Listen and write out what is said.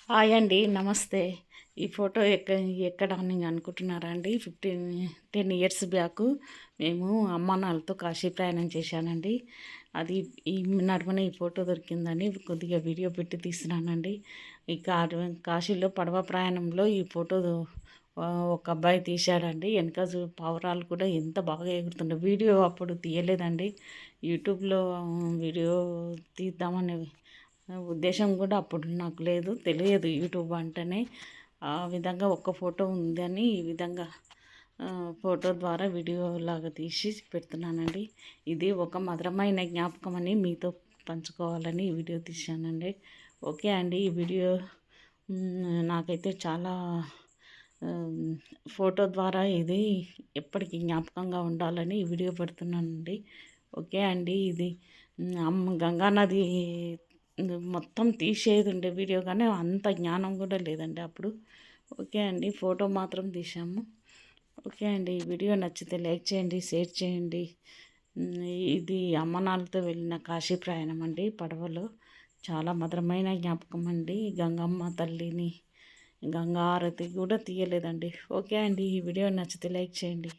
Hi అండి. నమస్తే. ఈ ఫోటో ఎక్కడ అని అనుకుంటున్నారా అండి? 10 ఇయర్స్ బ్యాకు మేము అమ్మానాన్నలతో కాశీ ప్రయాణం చేశానండి. అది ఈ నడుమనే ఈ ఫోటో దొరికిందని కొద్దిగా వీడియో పెట్టి తీస్తున్నానండి. ఈ కాశీలో పడవ ప్రయాణంలో ఈ ఫోటో ఒక అబ్బాయి తీశాడండి. వెనక పావురాలు కూడా ఎంత బాగా ఎగురుతుండే. వీడియో అప్పుడు తీయలేదండి. యూట్యూబ్‌లో వీడియో తీద్దామని ఉద్దేశం కూడా అప్పుడు నాకు లేదు. తెలియదు యూట్యూబ్ అంటేనే. ఆ విధంగా ఒక్క ఫోటో ఉందని ఈ విధంగా ఫోటో ద్వారా వీడియోలాగా తీసి పెడుతున్నానండి. ఇది ఒక మధురమైన జ్ఞాపకం అని మీతో పంచుకోవాలని ఈ వీడియో తీశానండి. ఓకే అండి. ఈ వీడియో నాకైతే చాలా ఫోటో ద్వారా ఇది ఎప్పటికీ జ్ఞాపకంగా ఉండాలని ఈ వీడియో పెడుతున్నానండి. ఓకే అండి. ఇది గంగానది మొత్తం తీసేది ఉండే వీడియో, కానీ అంత జ్ఞానం కూడా లేదండి అప్పుడు. ఓకే అండి. ఫోటో మాత్రం తీసాము. ఓకే అండి. ఈ వీడియో నచ్చితే లైక్ చేయండి, షేర్ చేయండి. ఇది అమ్మనాన్నలతో వెళ్ళిన కాశీ ప్రయాణం అండి పడవలో. చాలా మధురమైన జ్ఞాపకం అండి. గంగమ్మ తల్లిని గంగా హారతి కూడా తీయలేదండి. ఓకే అండి. ఈ వీడియో నచ్చితే లైక్ చేయండి.